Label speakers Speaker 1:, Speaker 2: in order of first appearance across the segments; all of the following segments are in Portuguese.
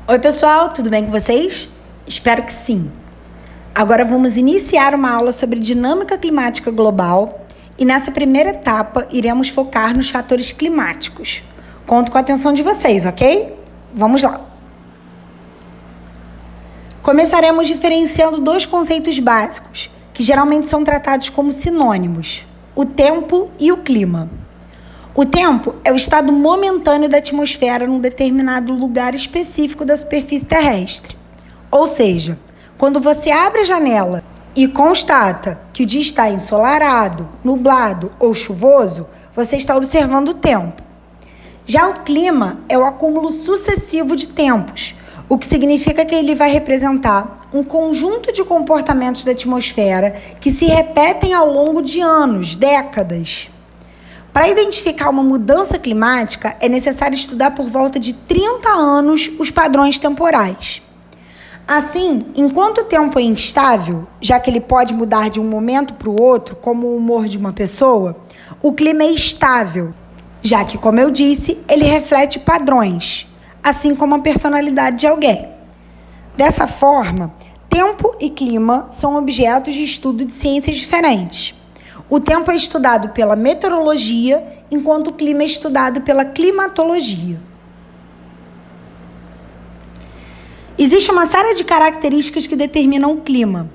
Speaker 1: Oi pessoal, tudo bem com vocês? Espero que sim. Agora vamos iniciar uma aula sobre dinâmica climática global e nessa primeira etapa iremos focar nos fatores climáticos. Conto com a atenção de vocês, ok? Vamos lá. Começaremos diferenciando dois conceitos básicos, que geralmente são tratados como sinônimos: o tempo e o clima. O tempo é o estado momentâneo da atmosfera num determinado lugar específico da superfície terrestre. Ou seja, quando você abre a janela e constata que o dia está ensolarado, nublado ou chuvoso, você está observando o tempo. Já o clima é o acúmulo sucessivo de tempos, o que significa que ele vai representar um conjunto de comportamentos da atmosfera que se repetem ao longo de anos, décadas. Para identificar uma mudança climática, é necessário estudar por volta de 30 anos os padrões temporais. Assim, enquanto o tempo é instável, já que ele pode mudar de um momento para o outro, como o humor de uma pessoa, o clima é estável, já que, como eu disse, ele reflete padrões, assim como a personalidade de alguém. Dessa forma, tempo e clima são objetos de estudo de ciências diferentes. O tempo é estudado pela meteorologia, enquanto o clima é estudado pela climatologia. Existe uma série de características que determinam o clima.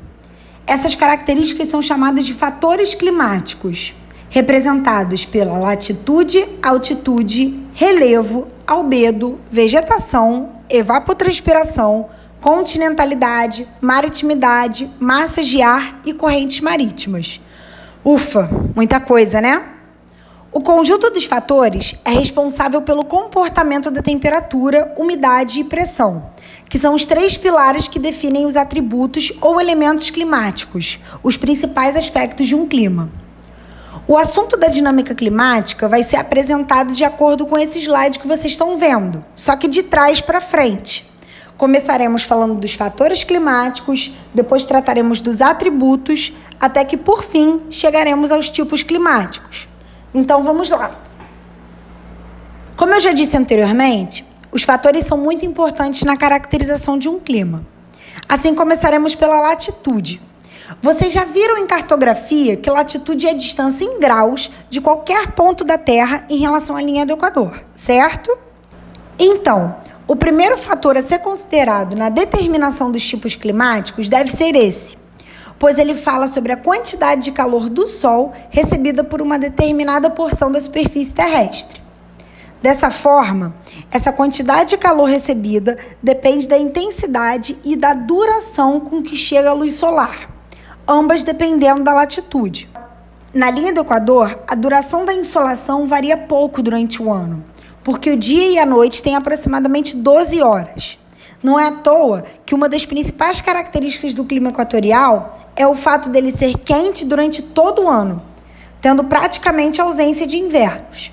Speaker 1: Essas características são chamadas de fatores climáticos, representados pela latitude, altitude, relevo, albedo, vegetação, evapotranspiração, continentalidade, maritimidade, massas de ar e correntes marítimas. Ufa, muita coisa, né? O conjunto dos fatores é responsável pelo comportamento da temperatura, umidade e pressão, que são os três pilares que definem os atributos ou elementos climáticos, os principais aspectos de um clima. O assunto da dinâmica climática vai ser apresentado de acordo com esse slide que vocês estão vendo, só que de trás para frente. Começaremos falando dos fatores climáticos, depois trataremos dos atributos, até que, por fim, chegaremos aos tipos climáticos. Então, vamos lá. Como eu já disse anteriormente, os fatores são muito importantes na caracterização de um clima. Assim, começaremos pela latitude. Vocês já viram em cartografia que latitude é a distância em graus de qualquer ponto da Terra em relação à linha do Equador, certo? Então, o primeiro fator a ser considerado na determinação dos tipos climáticos deve ser esse, pois ele fala sobre a quantidade de calor do Sol recebida por uma determinada porção da superfície terrestre. Dessa forma, essa quantidade de calor recebida depende da intensidade e da duração com que chega a luz solar, ambas dependendo da latitude. Na linha do Equador, a duração da insolação varia pouco durante o ano, porque o dia e a noite têm aproximadamente 12 horas. Não é à toa que uma das principais características do clima equatorial é o fato dele ser quente durante todo o ano, tendo praticamente ausência de invernos.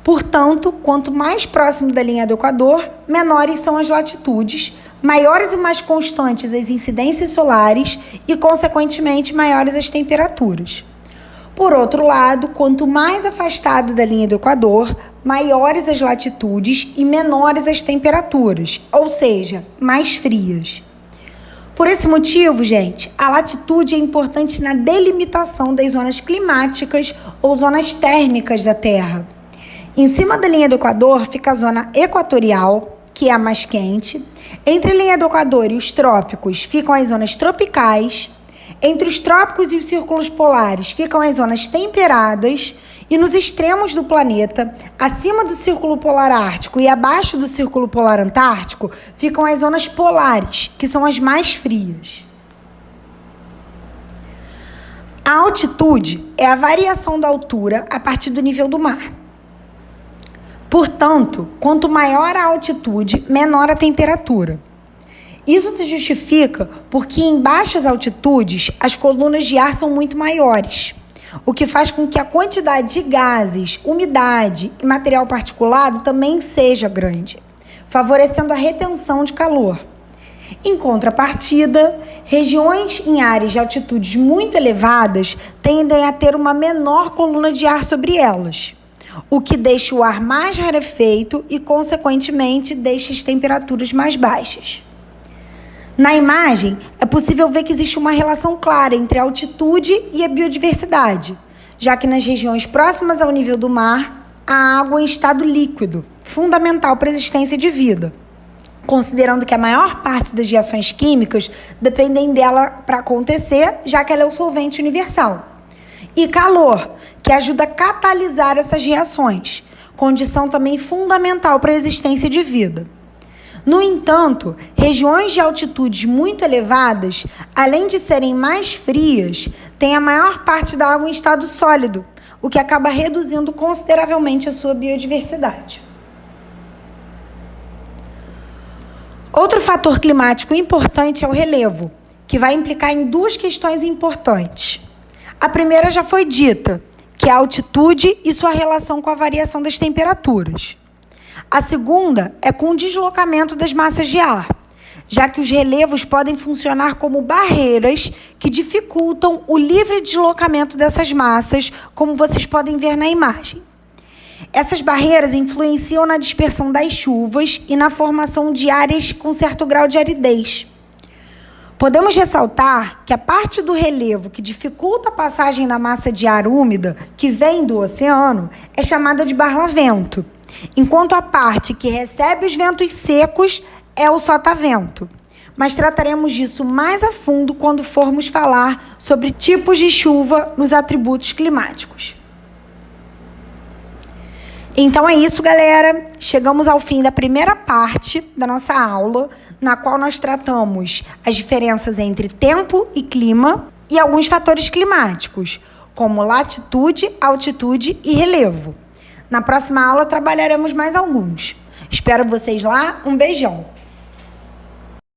Speaker 1: Portanto, quanto mais próximo da linha do Equador, menores são as latitudes, maiores e mais constantes as incidências solares e, consequentemente, maiores as temperaturas. Por outro lado, quanto mais afastado da linha do Equador, maiores as latitudes e menores as temperaturas, ou seja, mais frias. Por esse motivo, gente, a latitude é importante na delimitação das zonas climáticas ou zonas térmicas da Terra. Em cima da linha do Equador fica a zona equatorial, que é a mais quente. Entre a linha do Equador e os trópicos ficam as zonas tropicais. Entre os trópicos e os círculos polares ficam as zonas temperadas e nos extremos do planeta, acima do Círculo Polar Ártico e abaixo do Círculo Polar Antártico, ficam as zonas polares, que são as mais frias. A altitude é a variação da altura a partir do nível do mar. Portanto, quanto maior a altitude, menor a temperatura. Isso se justifica porque em baixas altitudes as colunas de ar são muito maiores, o que faz com que a quantidade de gases, umidade e material particulado também seja grande, favorecendo a retenção de calor. Em contrapartida, regiões em áreas de altitudes muito elevadas tendem a ter uma menor coluna de ar sobre elas, o que deixa o ar mais rarefeito e, consequentemente, deixa as temperaturas mais baixas. Na imagem, é possível ver que existe uma relação clara entre a altitude e a biodiversidade, já que nas regiões próximas ao nível do mar, há água em estado líquido, fundamental para a existência de vida, considerando que a maior parte das reações químicas dependem dela para acontecer, já que ela é o solvente universal. E calor, que ajuda a catalisar essas reações, condição também fundamental para a existência de vida. No entanto, regiões de altitudes muito elevadas, além de serem mais frias, têm a maior parte da água em estado sólido, o que acaba reduzindo consideravelmente a sua biodiversidade. Outro fator climático importante é o relevo, que vai implicar em duas questões importantes. A primeira já foi dita, que é a altitude e sua relação com a variação das temperaturas. A segunda é com o deslocamento das massas de ar, já que os relevos podem funcionar como barreiras que dificultam o livre deslocamento dessas massas, como vocês podem ver na imagem. Essas barreiras influenciam na dispersão das chuvas e na formação de áreas com certo grau de aridez. Podemos ressaltar que a parte do relevo que dificulta a passagem da massa de ar úmida, que vem do oceano, é chamada de barlavento, enquanto a parte que recebe os ventos secos é o sotavento. Mas trataremos disso mais a fundo quando formos falar sobre tipos de chuva nos atributos climáticos. Então é isso, galera. Chegamos ao fim da primeira parte da nossa aula, na qual nós tratamos as diferenças entre tempo e clima e alguns fatores climáticos, como latitude, altitude e relevo. Na próxima aula trabalharemos mais alguns. Espero vocês lá. Um beijão!